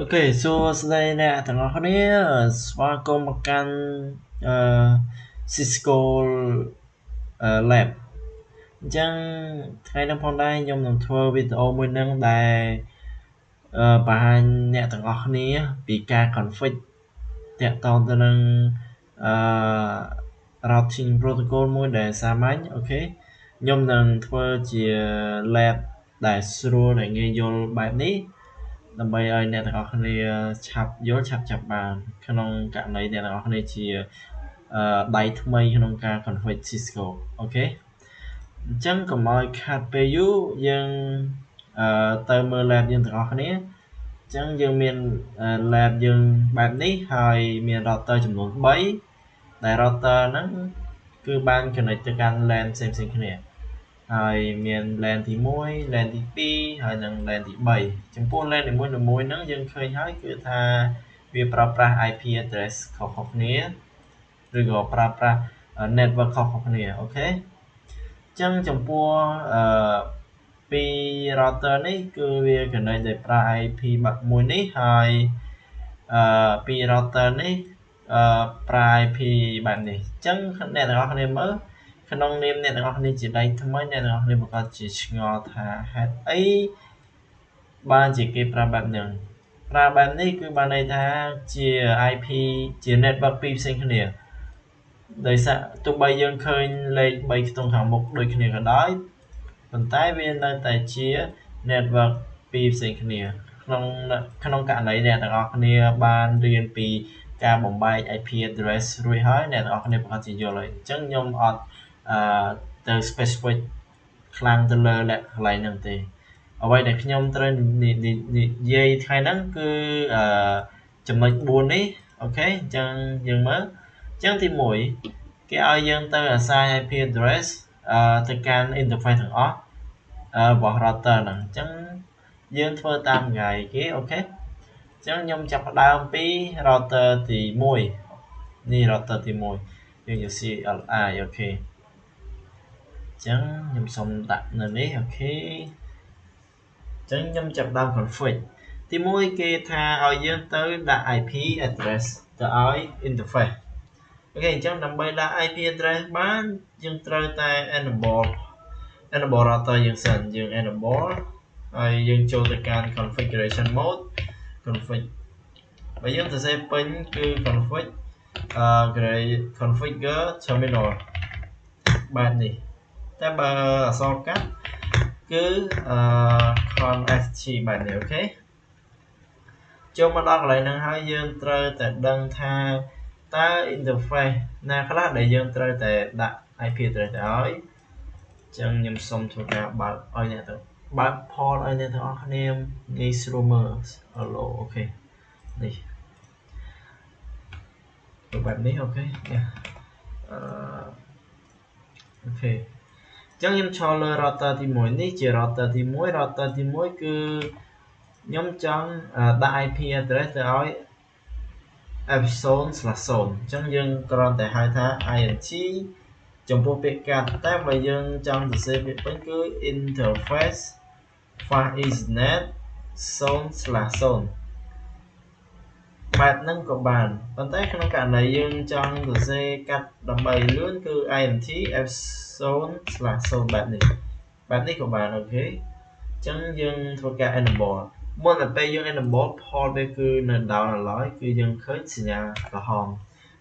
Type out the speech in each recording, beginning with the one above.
Ok, so ស្ដីអ្នកទាំងអស់គ្នាស្វាគមន៍មកកាន់Cisco Lab អញ្ចឹងថ្ងៃនេះផងដែរខ្ញុំនឹងធ្វើវីដេអូមួយនឹងដែលបង្ហាញអ្នកទាំងអស់គ្នាពីការ config តាក់ទងទៅនឹងrouting protocol មួយដែលសាមញ្ញអូខេខ្ញុំនឹងធ្វើជា lab ដែលស្រួលដែលងាយយល់បែបនេះដើម្បីឲ្យអ្នកទាំងអស់គ្នាឆាប់យល់ឆាប់ចាប់បានក្នុងករណីអ្នកទាំងអស់គ្នាជាដៃថ្មីក្នុងការ config Cisco អូខេអញ្ចឹងកុំឲ្យខាត់ពេលយូរយើងទៅមើល lab យើងទាំងអស់គ្នាអញ្ចឹងយើងមាន lab យើងបែបនេះហើយមាន router ចំនួន3ដែល router ហ្នឹងគឺបាន connect ទៅកាន់ LAN ផ្សេងៗគ្នាហើយមាន LAN ទី1 LAN ទី2ហើយនិង LAN ទី3ចំពោះ LAN នីមួយៗហ្នឹងយើងឃើញហើយគឺថាវាប្រើប្រាស់ IP address ខុសៗគ្នាឬក៏ប្រើប្រាស់ network ខុសៗគ្នាអូខេអញ្ចឹងចំពោះពី router នេះគឺវា connect ដោយប្រើ IP មួយនេះហើយពី router នេះប្រើ IP បែបនេះអញ្ចឹងអ្នកទាំងអស់គ្នាមើលក្នុងនាមអ្នកទាំងអស់គ្នាជាដៃថ្មីអ្នកទាំងអស់គ្នាប្រកាសជាឆ្ងល់ថាហេតុអីបានជាគេប្រើបែបហ្នឹងប្រើបែបនេះគឺបានន័យថាជា IP ជា network ពីរផ្សេងគ្នាដោយសារទោះបីយើងឃើញលេខ3ខ្ទង់ខាងមុខដូចគ្នាក៏ដោយប៉ុន្តែវានៅតែជា network ពីរផ្សេងគ្នាក្នុងករណីអ្នកទាំងអស់គ្នាបានរៀនពីការបំបែក IP address រួចហើយអ្នកទាំងអស់គ្នាប្រកាសជាយល់ហើយអញ្ចឹងខ្ញុំអត់ទៅ specific ខ្លាំងទៅលើលក្ខកន្លែងហ្នឹងទេអ្វីដែលខ្ញុំត្រូវនិយាយថ្ងៃហ្នឹងគឺចំណុច4នេះអូខេអញ្ចឹងយើងមើលអញ្ចឹងទី1គេឲ្យយើងទៅ assign IP address ទៅកាន់ interface ទាំងអស់របស់ router ហ្នឹងអញ្ចឹងយើងធ្វើតាមថ្ងៃគេអូខេអញ្ចឹងខ្ញុំចាប់ផ្ដើមពី router ទី1នេះ router ទី1យើងយក CLI អូខេអញ្ចឹងខ្ញុំសុំដាក់នៅនេះអូខេអញ្ចឹងខ្ញុំចាប់ផ្ដើម config ទី1គេថាឲ្យយើងទៅដាក់ IP address ទៅឲ្យ interface អូខេអញ្ចឹងដើម្បីដាក់ IP address បានយើងត្រូវតែ enable router យើងសិនយើង enable ហើយយើងចូលទៅកាន់ configuration mode config បើយើងសរសេរពេញគឺ configure terminal បែបនេះតែបើអក្សរកាត់គឺconst បែបនេះអូខេចូលមកដល់កន្លែងហ្នឹងហើយយើងត្រូវតែដឹងថាតើ interface ណាខ្លះដែលយើងត្រូវតែដាក់ IP address ទៅឲ្យអញ្ចឹងខ្ញុំសូមធ្វើការបើកឲ្យអ្នកទៅបើក port ឲ្យអ្នកទាំងអស់គ្នាងាយស្រួលមើល Hello អូខេនេះបែបនេះអូខេអូខេអញ្ចឹងខ្ញុំឈរលើ router ទី1នេះជា router ទី1 router ទី1គឺខ្ញុំចង់ដាក់ IP address ទៅឲ្យ f0/0 អញ្ចឹងយើងគ្រាន់តែហៅថា int ចំពោះពាក្យកាត់តែបើយើងចង់សរសេរពាក្យពេញគឺ interface fast ethernet 0/0 បែបហ្នឹងក៏បានប៉ុន្តែក្នុងករណីយើងចង់សរសេរកាត់ដើម្បីលឿនគឺ int f0/0 បែបនេះក៏បានអូខេអញ្ចឹងយើងធ្វើការ enable មុនតែពេលយើង enable port វាគឺនៅ down ឡើយគឺយើងឃើញសញ្ញាក្រហម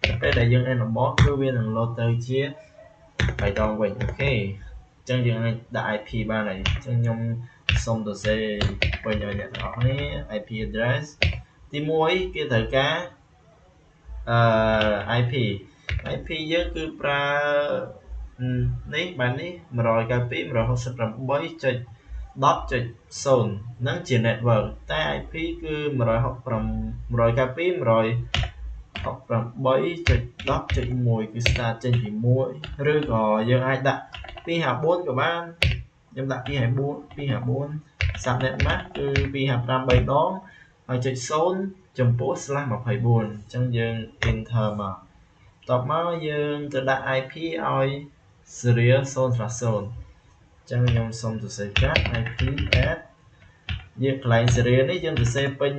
តែពេលដែលយើង enable គឺវានឹង load ទៅជាបៃតងវិញអូខេអញ្ចឹងយើងអាចដាក់ IP បានហើយអញ្ចឹងខ្ញុំសូមសរសេរពេញឲ្យអ្នកទាំងអស់គ្នា IP address ទី1គេត្រូវការIP យើងគឺប្រើនេះបែបនេះ 192.168.10.0 ហ្នឹងជា network តែ IP គឺ 168.10.1 គឺ start ចេញពី1ឬក៏យើងអាចដាក់254ក៏បានខ្ញុំដាក់254 subnet mask គឺ 255 3 ដងហើយចុច0ចំពោះ /24 អញ្ចឹងយើង enter មកតបមកយើងទៅដាក់ IP ឲ្យ serial 0/0 អញ្ចឹងខ្ញុំសូមសរសេរកាត់ IP add យើងកន្លែង serial នេះយើងសរសេរពេញ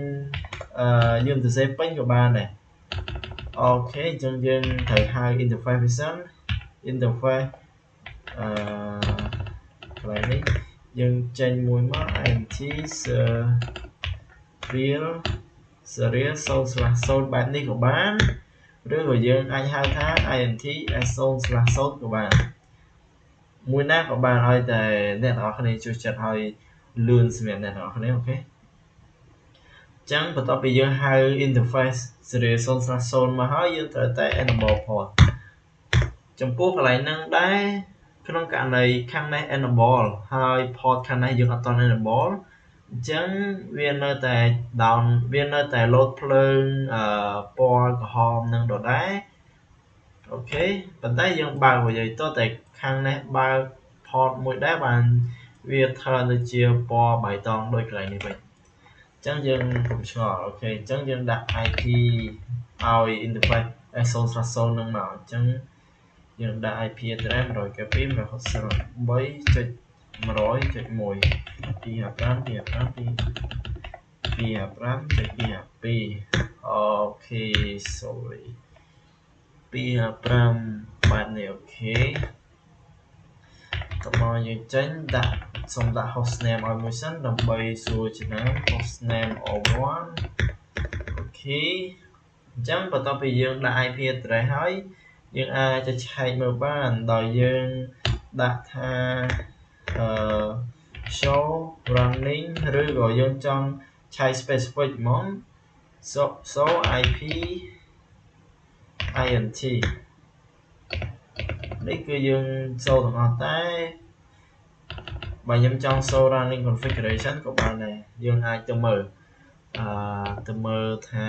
dương từ xe pin của bạn này ok chân dương thử hai interface vision interface lại đi dương trên mùi má anti serial soul bạn đi của bạn rồi dương anh hai tháng anti soul của bạn mùi nát của bạn ơi tại nét đó này chú chặt hơi lươn xem nét đó này ok chẳng bắt đầu bây giờ hai interface serial soul mà hỏi dương tới tại enable port trongพวกอะไรนั่งได้ក្នុងករណីខាងនេះ enable ហើយ port ខាងនេះយើងអត់ទាន់ enable អញ្ចឹងវានៅតែ down វានៅតែ load ភ្លើងពណ៌ក្រហមនឹងដដែលអូខេប៉ុន្តែយើងបើកវាទៅតែខាងនេះបើក port មួយដែរបានវា turn ទៅជាពណ៌បៃតងដូចកន្លែងនេះវិញអញ្ចឹងយើងកុំឆ្ងល់អូខេអញ្ចឹងយើងដាក់ IP ឲ្យ interface S0/0 នឹងមកអញ្ចឹងយើងដាក់ IP address 192.168.100.1 255.255.252 អូខេ sorry 255បាទនេះអូខេតោះមកយើងចេញដាក់សុំដាក់ hostname ឲ្យមួយសិនដើម្បីសួរចំណាំ hostname O1 អូខេអញ្ចឹងបន្ទាប់ពីយើងដាក់ IP address ហើយយើងអាចจะឆែកមើលបានដោយយើងដាក់ថា show running ឬក៏យើងចង់ឆែក specific ហ្មង so IP int នេះគឺយើងសូទាំងអស់តែបើខ្ញុំចង់ show running configuration ក៏បានដែរយើងអាចទៅមើលថា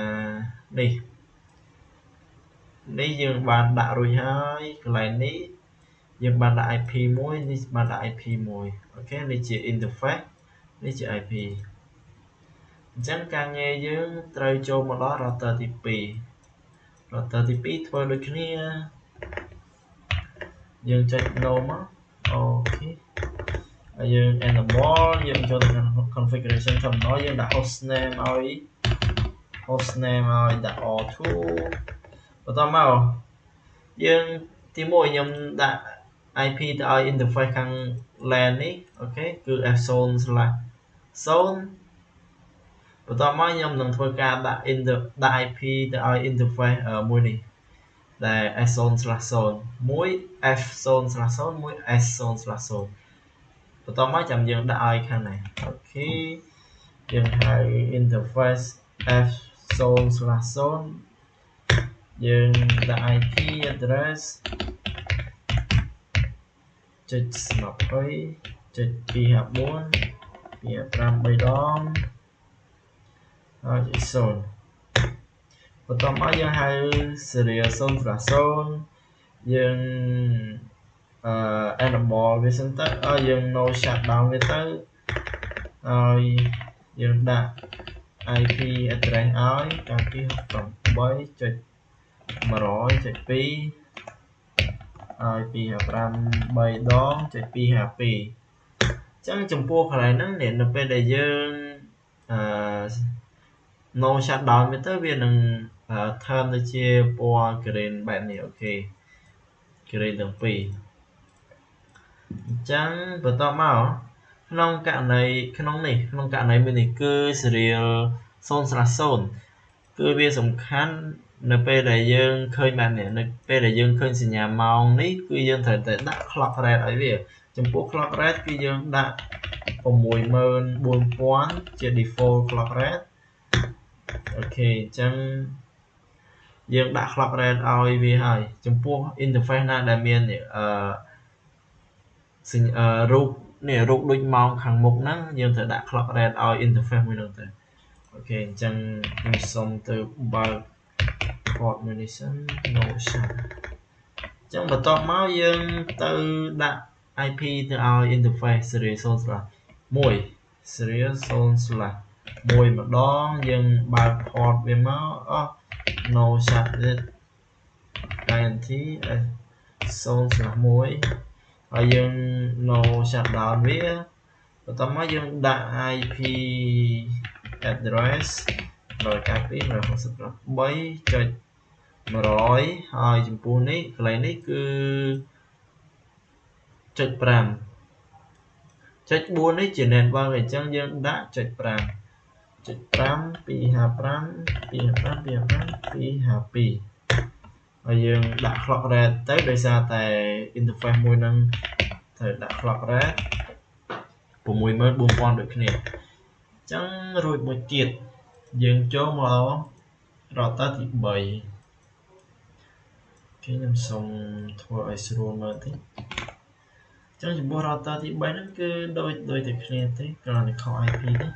នេះយើងបានដាក់រួចហើយកន្លែងនេះយើងបានដាក់ IP មួយនេះបានដាក់ IP មួយអូខេនេះជា interface នេះជា IP អញ្ចឹងការងារយើងត្រូវចូលមកដល់ router ទី2 router ទី2ធ្វើដូចគ្នាយើងចុច no មកអូខេហើយយើង enable យើងចូលទៅក្នុង configuration terminal យើងដាក់ hostname ឲ្យដាក់ R2 បន្តមកយើងទី1ខ្ញុំដាក់ IP ទៅឲ្យ interface ខាង LAN នេះអូខេគឺ F0/0 បន្តមកខ្ញុំនឹងធ្វើការដាក់ IP ទៅឲ្យ interface មួយនេះដែល S0/0 មួយ F0/0 មួយ S0/0 បន្តមកចាំយើងដាក់ឲ្យខាងនេះអូខេយើងហៅ interface F0/0 យើងដាក់ IP address 0.20.254.253 ដងហើយ0បន្តមកយើងហៅ serial 0/0 យើងenable វាសិនទៅឲ្យយើង no shutdown វាទៅហើយយើងដាក់ IP address ឲ្យ98.100.2ហើយ253ដង.252អញ្ចឹងចំពោះកន្លែងហ្នឹងនៅពេលដែលយើងno shutdown វាទៅវានឹង turn ទៅជាពណ៌ green បែបនេះអូខេ green ទាំងពីរអញ្ចឹងបន្តមកក្នុងករណីមួយនេះគឺ serial 0/0 គឺវាសំខាន់នៅពេលដែលយើងឃើញបែបនេះនៅពេលដែលយើងឃើញសញ្ញាម៉ោងនេះគឺយើងត្រូវតែដាក់ clock rate ឲ្យវាចំពោះ clock rate គឺយើងដាក់ 64000 ជា default clock rate អូខេអញ្ចឹងយើងដាក់ clock rate ឲ្យវាហើយចំពោះ interface ណាដែលមានរូបដូចម៉ោងខាងមុខហ្នឹងយើងត្រូវដាក់ clock rate ឲ្យ interface មួយហ្នឹងទៅអូខេអញ្ចឹងខ្ញុំសុំទៅបើក port មួយនេះសិន no shut អញ្ចឹងបន្ទាប់មកយើងទៅដាក់ IP ទៅឲ្យ interface serial 0/1 serial 0/1 ម្ដងយើងបើក port វាមកno shut int 0/1 ហើយយើង no shutdown វាបន្ទាប់មកយើងដាក់ IP address rồi cái phí rồi không sắp rồi bấy cho rồi hồi chùm phu ní cái này cứ chật pram chật buôn ní chỉ nên vào cái chân dương đã chật pram pi hà pram pi hà pi rồi dương đã clock ra tới đây xa tại interface môi năng thời đã clock ra của mùi mới buông con được nè chẳng rồi một kiệt dương cho mà rồi ta thì bày cái nhầm xong thôi sro mà thế chẳng chỉ bỏ ra ta thì bày nó cứ đôi thì nè thế còn là không IP đấy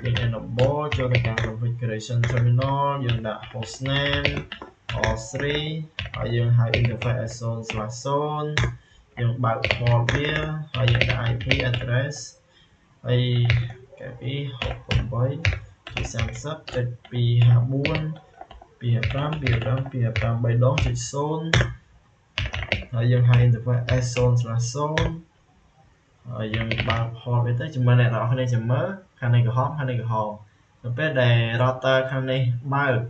dương nó bỏ cho cái configuration terminal dương đã hostname host3 rồi dương hai interface zone/zone dương bảo port bia rồi dương đã IP address hay cái phí học cùng với thì sản xuất cho pi hạ buôn pi hạ pram bay đón chỉ zone rồi dân hai interface zone/zone rồi dân bảo port với tới chúng mình này đó này chấm mới khăn này cái hòm rồi bé đề router khăn này bao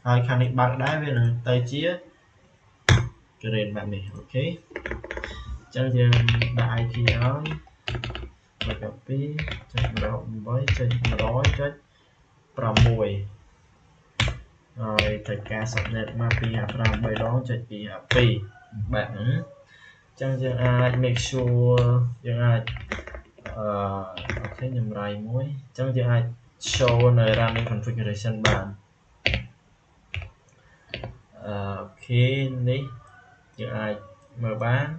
rồi khăn này bạc đá với là tay chia cái nền bạn này ok chẳng dân đại thì đó và copy check đó với check đó check mùi rồi thời ca subnet mà pi hạ pram bay đó check pi hạ pi bạn chẳng dân ai make sure dân ai ok nhầm rai muối chẳng dân ai show nơi running configuration bàn ok ní dân ai mở bán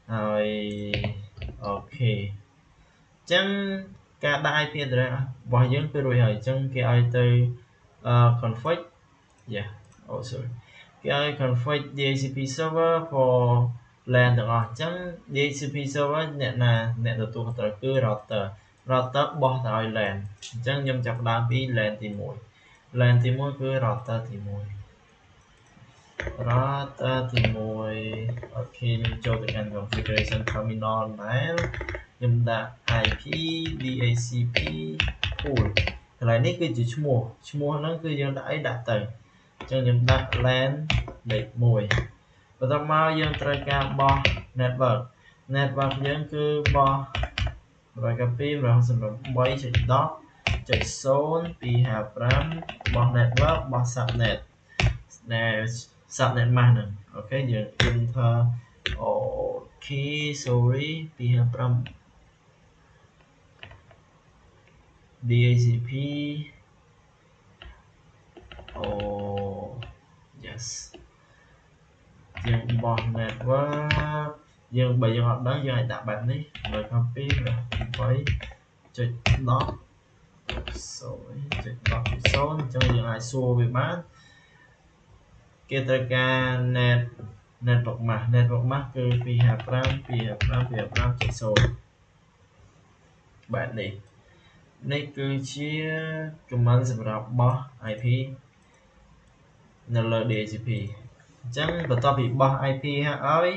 rồi ok chẳng cả đại phiên rồi bỏ những cái rồi hỏi trong cái ai từ config yeah oh sorry cái config DHCP server for LAN được rồi chẳng DHCP server nè được tụ tập cứ router bỏ tại LAN chẳng nhầm chọc đám đi LAN thì mùi cứ router thì mùi ok mình cho được cái configuration terminal này nhầm đã IP DHCP pool cái này này cứ chỉ mua nó cứ dân đã tới cho nhầm đã LAN để mùi và tao mau dân trời ca bo network dân cứ bo rồi cái phim rồi xong rồi bay chạy đó chạy zone pi hà pram bo network bo subnet nè subnet mà nè ok giờ enter ok sorry pi hà pram DHCP oh yes dân bo network dân bây giờ họ đó giờ đặt bạn đi rồi copy rồi với chạy đó rồi chạy đó số cho giờ ai xua về bán kia tới ca network mắc cứ pi hà pram chạy số bạn này này cứ chia commandសម្រាប់បោះ IP នៅលើ DHCP អញ្ចឹងបន្ទាប់ពីបោះ IP ហើយ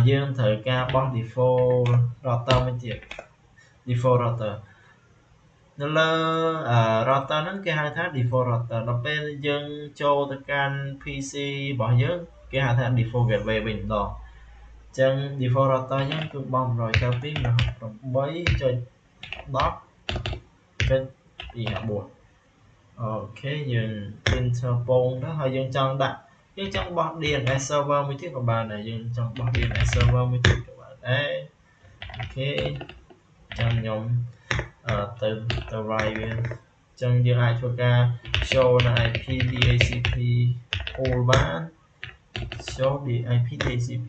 យើងត្រូវការបោះ default router មួយទៀត default router នៅលើ router ហ្នឹងគេហៅថា default router ដល់ពេលយើងចូលទៅកាន់ PC របស់យើងគេហៅថា default gateway វិញម្ដងអញ្ចឹង default router យើងគឺបោះ 192.8.10.254អូខេយើង enter ពងđó ហើយយើងចង់ដាក់យើងចង់បោះ DNS server មួយទៀតក៏បានដែរយើងចង់បោះ DNS server មួយទៀតក៏បានដែរអូខេចាំខ្ញុំទៅ write វាចឹងយើងអាចធ្វើការ show នៅ IP DHCP pool បាន show IP DHCP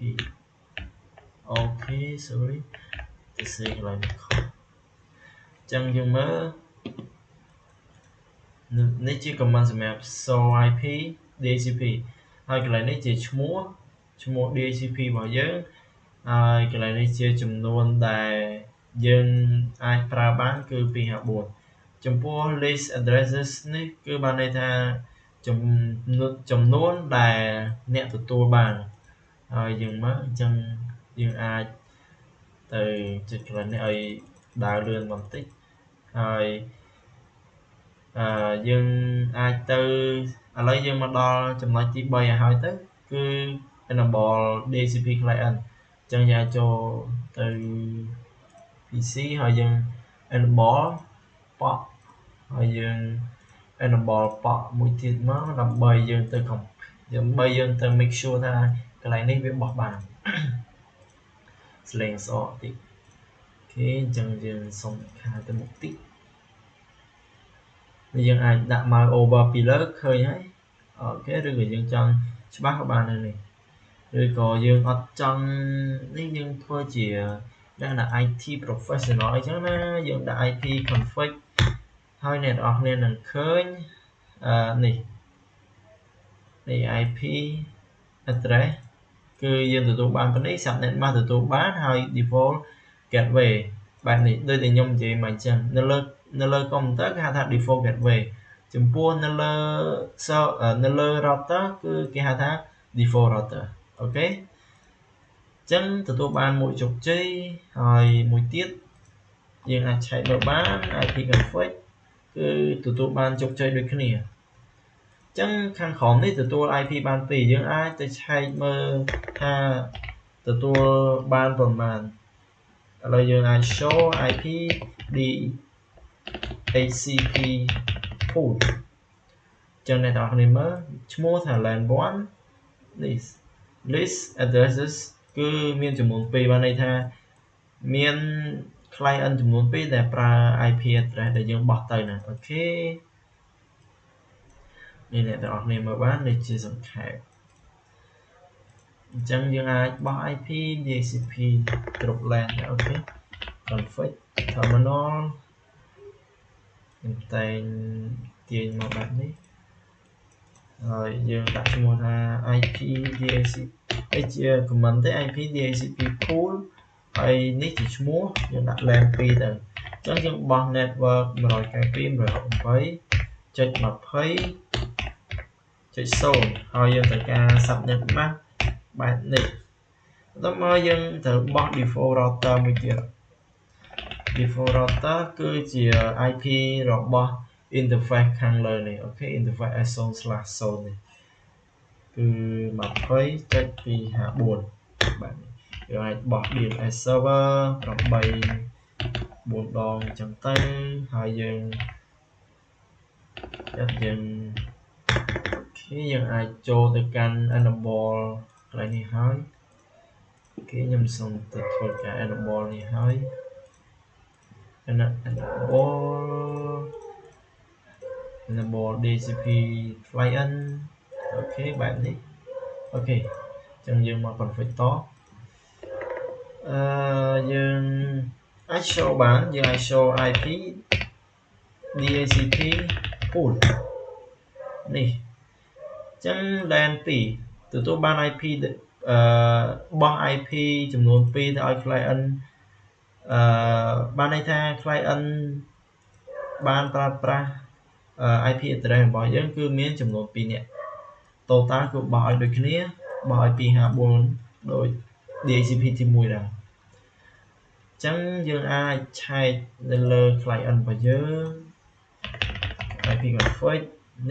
អូខេ sorry ទៅសេកន្លែងខុសចឹងយើងមើលនេះជា command សម្រាប់ show IP DHCP ហើយកន្លែងនេះជាឈ្មោះ DHCP របស់យើងហើយកន្លែងនេះជាចំនួនដែលយើងអាចប្រើបានគឺ254ចំពោះ list addresses នេះគឺបានន័យថាចំនួនដែលអ្នកទទួលបានហើយយើងមើលអញ្ចឹងយើងអាចទៅចុចកន្លែងនេះឲ្យដើរលឿនបន្តិចហើយ យើងអាចទៅឥឡូវយើងមកដល់ចំណុចទី3ឲ្យហើយទៅគឺ enable DHCP client អញ្ចឹងយើងអាចចូលទៅ PC ហើយយើង enable POC ហើយយើង enable POC មួយទៀតមកដើម្បីយើងទៅ make sure ថាកន្លែងនេះវាបោះបាន Slang សក់តិចអូខេអញ្ចឹងយើងសុំខាទៅមុខតិចយើងអាចដាក់ mouse over ពីលើឃើញហើយអូខេឬក៏យើងចង់ច្បាស់ក៏បានដែរនេះឬក៏យើងអត់ចង់នេះយើងធ្វើជាដាក់ IT professional អញ្ចឹងណាយើងដាក់ IP config ហើយអ្នកនរគ្នានឹងឃើញនេះ IP address គឺយើងទទួលបានប៉ុណ្នេះ subnet mask ទទួលបានហើយ default gateway បែបនេះដូចតែខ្ញុំនិយាយមកអញ្ចឹងនៅលើ computer គេហៅថា default gateway ចំពោះនៅលើ router គឺគេហៅថា default router អូខេអញ្ចឹងទទួលបានមួយជោគជ័យហើយមួយទៀតយើងអាចឆែកមើលបាន IP config គឺទទួលបានជោគជ័យដូចគ្នាចឹងខាងក្រោមនេះទទួល IP បាន2យើងអាចទៅឆែកមើលថាទទួលបានប្រមាណឥឡូវយើងអាច show IP DHCP pool ចឹងអ្នកនរគ្នាមើលឈ្មោះថា LAN 1 list addresses គឺមានចំនួន2បានន័យថាមាន client ចំនួន2ដែលប្រើ IP address ដែលយើងបោះទៅណាអូខេនេះអ្នកទាំងអស់គ្នាមើលបាននេះជាសង្ខេបអញ្ចឹងយើងអាចបោះ IP DHCP គ្រប់ LAN អូខេ config terminal ខ្ញុំតែងទាញមកបែបនេះហើយយើងដាក់ឈ្មោះថា IP DHCP នេះជា command ទេ IP DHCP pool ហើយនេះជាឈ្មោះយើងដាក់ LAN 2ទៅអញ្ចឹងយើងបោះ network 192.168.0 ហើយយើងត្រូវការ subnet mask បែបនេះបន្ទាប់មកយើងត្រូវបោះ default router មួយទៀត default router គឺជា IP របស់ interface ខាងលើនេះអូខេ interface S0/0 នេះគឺ 20.254 បាទយើងអាចបោះ DNS server 8 4 ដងអញ្ចឹងទៅហើយយើងអូខេយើងអាចចូលទៅកាន់ enable កន្លែងនេះហើយអូខេខ្ញុំសូមទៅធ្វើការ enable នេះហើយ enable DHCP client អូខេបែបនេះអូខេអញ្ចឹងយើងមក config តយើងអាច show បានយើងអាច show IP DHCP pool នេះអញ្ចឹង LAN 2ទទួលបាន IP បោះ IP ចំនួន2ទៅឲ្យ client បានន័យថា client បានប្រើប្រាស់ IP address របស់យើងគឺមានចំនួន2នាក់ total គឺបោះឲ្យដូចគ្នាបោះឲ្យ254ដូច DHCP ទី1ដែរអញ្ចឹងយើងអាចឆែកនៅលើ client របស់យើង IP config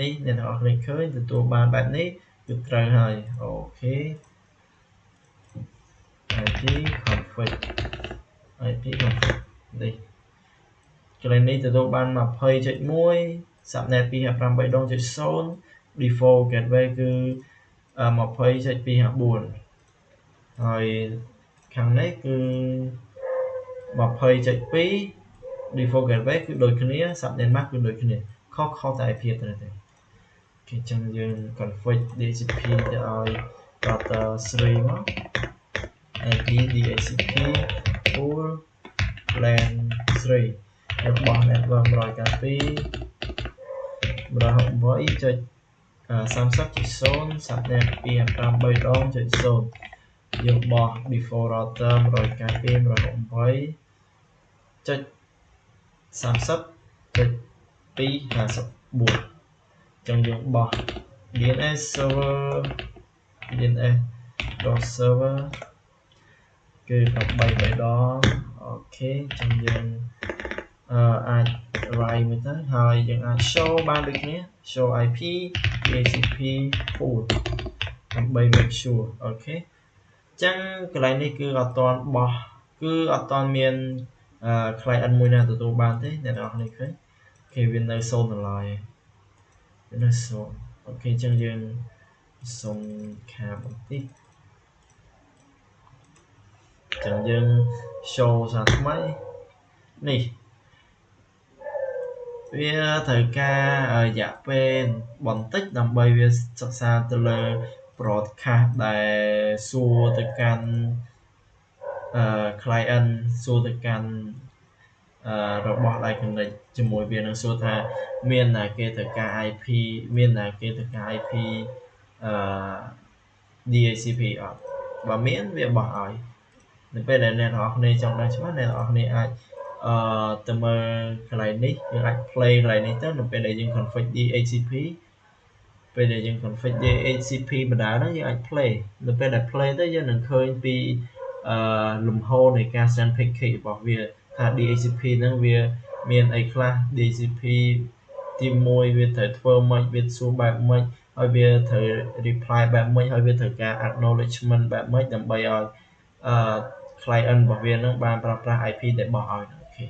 នេះអ្នកនរគ្នាឃើញទទួលបានបែបនេះគឺត្រូវហើយអូខេ IP config នេះកន្លែងនេះទទួលបាន 20.1 subnet 258.0 default gateway គឺ 20.254 ហើយខាងនេះគឺ 20.2 default gateway គឺដូចគ្នា subnet mask គឺដូចគ្នាខុសតែ IP ទៅទេគេចឹងយើង config DHCP ទៅឲ្យ router 3មក IP DHCP pool LAN 3របស់ network 192.168.30.0 subnet 253.0យើងបោះ default router 192.168.30.254ចឹងយើងបោះ DNS server DNS.server គឺ8 ដងអូខេចឹងយើង អាច write មើលទៅហើយយើងអាច show បានដូចគ្នា show IP DHCP pool ដើម្បី make sure អូខេអញ្ចឹងកន្លែងនេះគឺអត់ទាន់បោះគឺអត់ទាន់មានclient មួយណាទទួលបានទេអ្នកនរគ្នាឃើញគេវានៅ0ដុល្លារវានៅ0អូខេអញ្ចឹងយើងសុំខាបន្តិចអញ្ចឹងយើង show សារថ្មីនេះវាត្រូវការរយៈពេលបន្តិចដើម្បីវាសិក្សាទៅលើ broadcast ដែលសួរទៅកាន់client សួរទៅកាន់របស់ Iconic ជាមួយវានឹងសួរថាមានគេត្រូវការ IP មានគេត្រូវការ IP DHCP អត់បើមានវាបោះឲ្យនៅពេលដែលអ្នកនរគ្នាចង់ដឹងច្បាស់អ្នកនរគ្នាអាចទៅមើលកន្លែងនេះយើងអាច play កន្លែងនេះទៅនៅពេលដែលយើង config DHCP ពេលដែលយើង config DHCP បណ្ដាហ្នឹងយើងអាច play នៅពេលដែល play ទៅយើងនឹងឃើញពីលំហូរនៃការ send packet របស់វាថា DHCP ហ្នឹងវាមានអីខ្លះ DHCP ទី1វាត្រូវធ្វើម៉េចវាសួរបែបម៉េចហើយវាត្រូវ reply បែបម៉េចហើយវាត្រូវការ acknowledgement បែបម៉េចដើម្បីឲ្យclient របស់វានឹងបានប្រើប្រាស់ IP ដែលបោះឲ្យអូខេ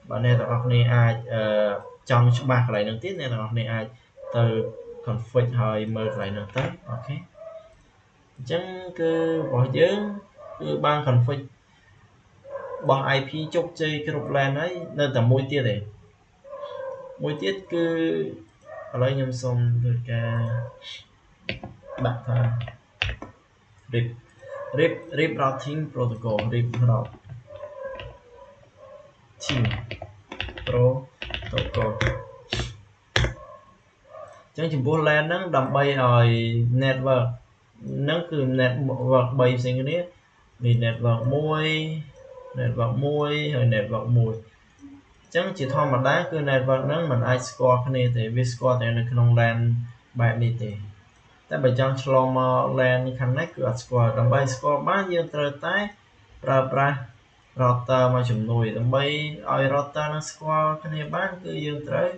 បើអ្នកទាំងអស់គ្នាអាចចង់ច្បាស់កន្លែងហ្នឹងទៀតអ្នកទាំងអស់គ្នាអាចទៅ config ហើយមើលកន្លែងហ្នឹងទៅអូខេអញ្ចឹងគឺរបស់យើងគឺបាន config បោះ IP ជោគជ័យគ្រប់ LAN ហើយនៅតែមួយទៀតទេមួយទៀតគឺឥឡូវខ្ញុំសូមធ្វើការដាក់ថា RIP routing protocol RIP routing protocol ចឹងចំពោះ LAN ហ្នឹងដើម្បីឲ្យ network ហ្នឹងគឺ network 3ផ្សេងគ្នានេះ network 1 network 1ហើយ network 1ចឹងជាធម្មតាគឺ network ហ្នឹងมันអាចស្គាល់គ្នាទេវាស្គាល់តែនៅក្នុង LAN បែបនេះទេតែបើចង់ឆ្លងមក LAN ខាងនេះគឺអត់ស្គាល់ដើម្បីស្គាល់បានយើងត្រូវតែប្រើប្រាស់ router មួយចំនួនដើម្បីឲ្យ router នឹងស្គាល់គ្នាបានគឺយើងត្រូវ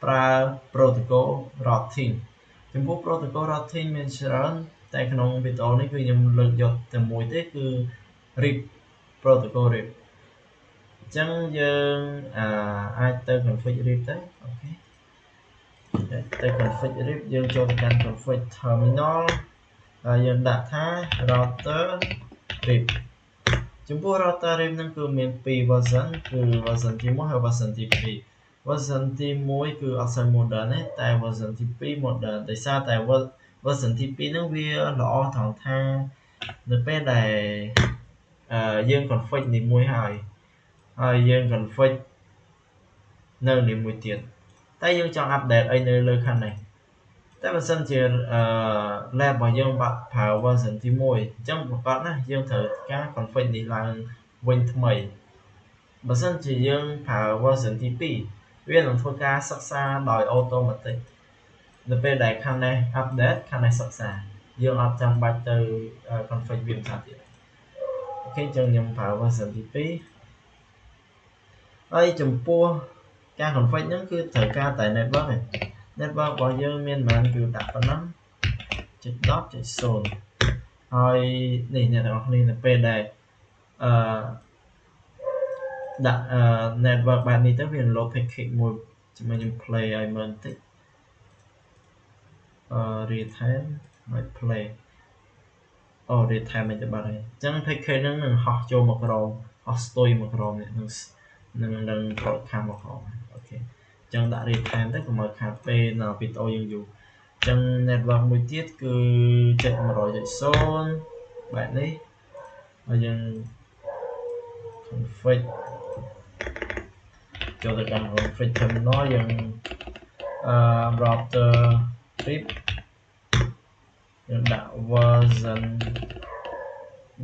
ប្រើ protocol routing ចំពោះ protocol routing មានច្រើនតែក្នុងវីដេអូនេះគឺខ្ញុំលើកយកតែមួយទេគឺ RIP protocol RIP អញ្ចឹងយើងអាចទៅ config RIP ទៅអូខេទៅ config RIP យើងចូលទៅកាន់ config terminal ហើយយើងដាក់ថា router RIP ចំពោះ router RIP ហ្នឹងគឺមាន2 version គឺ version ទី1ហើយ version ទី2 version ទី1គឺអត់សូវ modern ទេតែ version ទី2 modern ដោយសារតែ version ទី2ហ្នឹងវាល្អត្រង់ថានៅពេលដែលយើង config នេះមួយហើយយើង config នៅនេះមួយទៀតតែយើងចង់ update អីនៅលើខាងនេះតែបើសិនជាlab របស់យើងបាត់ប្រើ version ទី1អញ្ចឹងប្រកាសណាយើងត្រូវការ config នេះឡើងវិញថ្មីបើសិនជាយើងប្រើ version ទី2វានឹងធ្វើការសិក្សាដោយ automatic នៅពេលដែលខាងនេះ update ខាងនេះសិក្សាយើងអត់ចាំបាច់ទៅ config វាម្ដងទៀតអូខេអញ្ចឹងខ្ញុំប្រើ version ទី2ហើយចំពោះការ config ហ្នឹងគឺត្រូវការតែ network ឯង network របស់យើងមានប៉ុន្មានគឺដាក់ប៉ុណ្ណឹងចុច10ចុច0ហើយនេះអ្នកទាំងអស់គ្នានៅពេលដែលដាក់ network បែបនេះទៅវា load packet មួយជាមួយខ្ញុំ play ឲ្យមើលបន្តិចreal time ហើយ play real time មិនទៅបាត់ហើយអញ្ចឹង packet ហ្នឹងនឹងហោះចូលមកក្រោមហោះស្ទុយមកក្រោមនេះនឹង broadcast មកក្រោមអូខេអញ្ចឹងដាក់ real time ទៅកុំឲ្យខាតពេលនៅវីដេអូយើងយូរអញ្ចឹង network មួយទៀតគឺចុច 100.0 បែបនេះហើយយើង config ចូលទៅកាន់ config terminal យើងrouter RIP យើងដាក់ version 2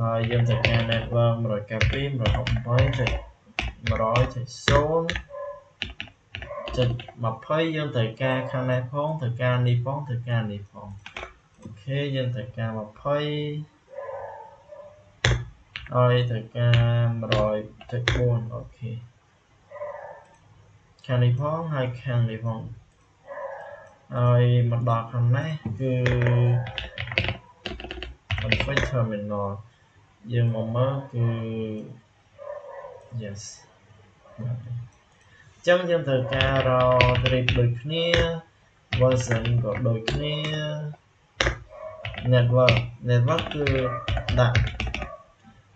ហើយយើងត្រូវការ network 192.100.0.20 យើងត្រូវការខាងនេះផងត្រូវការនេះផងត្រូវការនេះផងអូខេយើងត្រូវការ20 rồi thời gian rồi chạy buồn ok can đi phong hay can đi phong rồi mặt đỏ thằng này cứ config terminal dương một mớ cứ yes chẳng dân thời gian rồi trip đôi kia version của đôi kia network cứ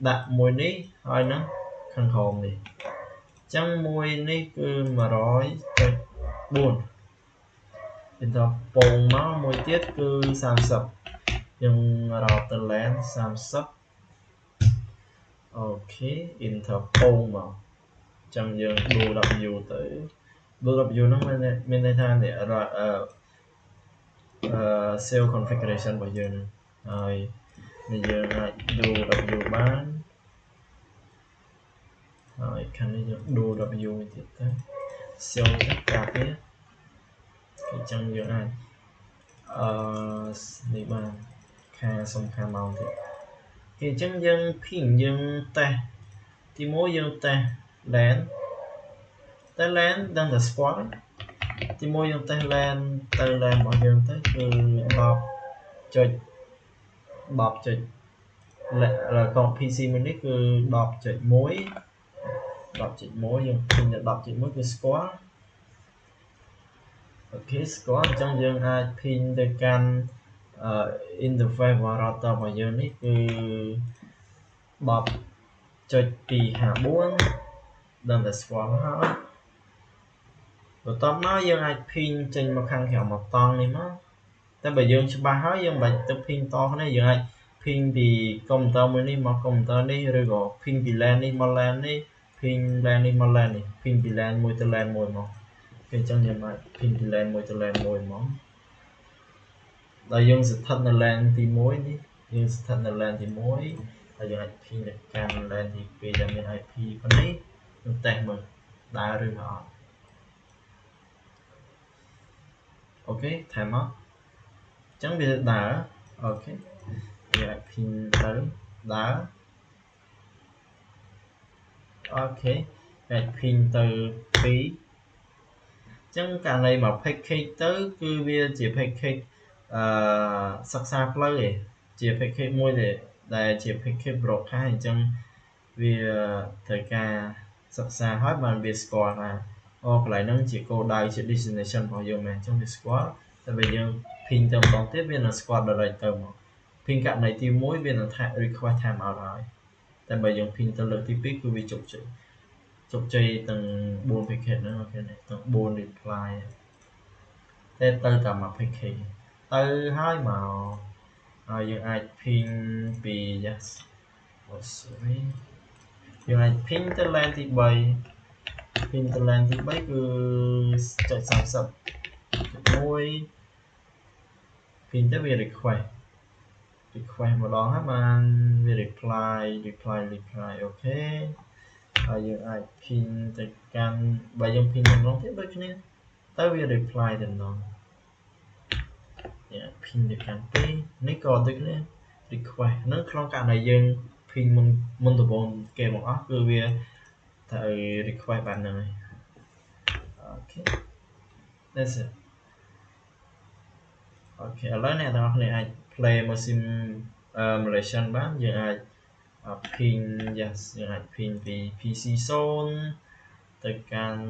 đặt mùi ní thôi nó khăn hồn đi chẳng mùi ní cứ mà rồi buồn thì thật bồn nó mùi tiết cứ xàm sập nhưng rồi từ lén xàm sập ok interpol mà chẳng dừng đồ đập dù tới đồ đập dù nó bên đây than để rồi sale configuration bây giờ này rồi bây giờ lại đồ đập dù bán rồi khăn này đồ đập dù mình tiếp tới sale tất cả phía cái chẳng dừng ai đi bàn kha xong kha màu thì cái chẳng dừng phim dừng ta thì mỗi dừng ta lén tới lén đang là squad thì mỗi dừng tới lén mọi dừng tới từ đọc chơi là còn PC mình ấy cứ đọc chơi mối nhưng mình nhận đọc chơi mối cứ squad ok squad trong dừng ai pin để can interface và router mọi dừng ấy cứ đọc chơiពី54ដល់តែស្គាល់ហើយបន្ទាប់មកយើងអាច pin ចេញមកខាងក្រៅមកតង់នេះមកតែបើយើងច្បាស់ហើយយើងមិនទៅ pin តគ្នាយើងអាច pin ពីកុំព្យូទ័រមួយនេះមកកុំព្យូទ័រនេះឬក៏ pin ពី LAN នេះមក LAN នេះ pin LAN នេះមក LAN នេះ pin ពី LAN មួយទៅ LAN មួយមកពេលអញ្ចឹងយើងអាច pin ពី LAN មួយទៅ LAN មួយមកដល់យើងស្ថិតនៅ LAN ទី1នេះយើងស្ថិតនៅ LAN ទី1ហើយយើងអាច pin ទៅកាន់ LAN ទី2ដែលមាន IP ប៉ុណ្នេះយើងតេស្តមើលដើរឬក៏អត់អូខេថែមមកអញ្ចឹងវាដើរអូខេវាអាច pin ទៅដើរអូខេអាច pin ទៅ2អញ្ចឹងករណីមក package ទៅគឺវាជា package សិក្សាផ្លូវឯងជា package មួយដែលជា package broadcast អញ្ចឹងវាត្រូវការសិក្សាហើយបានវាស្គាល់ថាអូកន្លែងហ្នឹងជាគោលដៅជា destination របស់យើងមែនអញ្ចឹងវាស្គាល់តែបើយើង ping ទៅម្ដងទៀតវានឹងស្គាល់ direct ទៅមក ping ករណីទី1វានឹងថា request time out ហើយតែបើយើង ping ទៅលើកទី2គឺវាជោគជ័យទាំង4 package ហ្នឹងអូខេទាំង4 reply តែទៅតាមមួយ package ទៅហើយមកហើយយើងអាច ping ពី yes sorry យើងអាច ping ទៅ LAN ទី3 ping ទៅ LAN ទី3គឺចុច30 1 ping ទៅវា request ម្ដងហើយបានវា reply អូខេហើយយើងអាច ping ទៅកាន់បើយើង ping ម្ដងទៀតដូចគ្នាទៅវា reply ទៅម្ដងping ទៅកាន់2នេះក៏ដូចគ្នា request ហ្នឹងក្នុងករណីយើង ping មុនដំបូងគេមកអស់គឺវាត្រូវ request បានហ្នឹងហើយអូខេ that's it អូខេឥឡូវអ្នកទាំងអស់គ្នាអាច play មក simulation បានយើងអាច ping yes យើងអាច ping ពី PC 0ទៅកាន់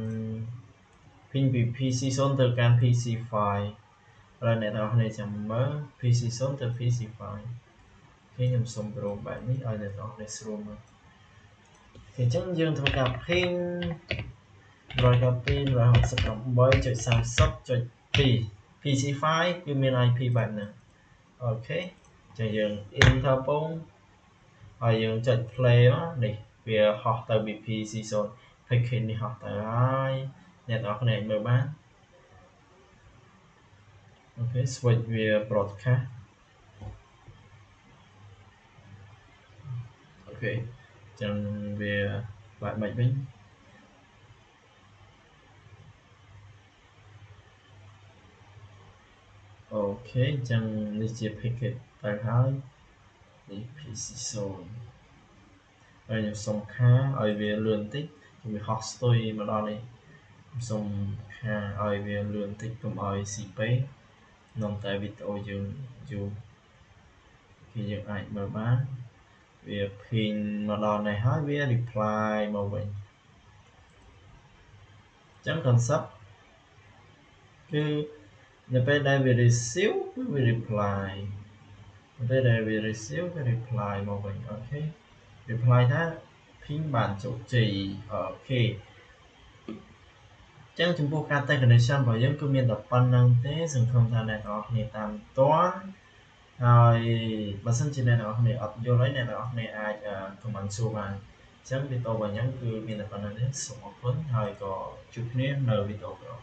ping ពី PC 0ទៅកាន់ PC 5ឥឡូវអ្នកទាំងអស់គ្នាចាំមើល PC 0ទៅ PC 5ខ្ញុំសូមប្រូបែបនេះឲ្យអ្នកទាំងអស់គ្នាស្រួលមើលអញ្ចឹងយើងធ្វើការ ping 192.168.30.2 PC5 គឺមាន IP បែបហ្នឹងអូខេចឹងយើង enter ពងហើយយើងចុច play មកនេះវាហោះទៅពី PC0 package នេះហោះទៅហើយអ្នកទាំងអស់គ្នាមើលបានអូខេ switch វា broadcast អូខេចឹងវាបែបមិនវិញអូខេចឹងនេះជា package ទៅហើយនេះ PC0 ហើយខ្ញុំសុំខាឲ្យវាលឿនតិចវាហោះស្ទុយមកដល់នេះសុំខាឲ្យវាលឿនតិចកុំឲ្យស៊ីពេកនាំតែវីដេអូយើងយូរគឺយើងអាចមើលបានវាភីងមកដល់នេះហើយវា reply មកវិញអញ្ចឹង concept គឺនៅពេលដែលវា receive គឺវា reply នៅពេលដែលវា receive គឺ reply មកវិញអូខេ reply ថា ping បានជោគជ័យអូខេអញ្ចឹងចំពោះការ test connection របស់យើងគឺមានតែប៉ុណ្្នឹងទេសង្ឃឹមថាអ្នកនរគ្នាតាមទាន់ហើយបើសិនជាអ្នកនរគ្នាអត់យល់អីអ្នកនរគ្នាអាច comment សួរបានអញ្ចឹងវីដេអូរបស់ខ្ញុំគឺមានតែប៉ុណ្្នឹងទេសូមអរគុណហើយក៏ជួបគ្នានៅវីដេអូក្រោយ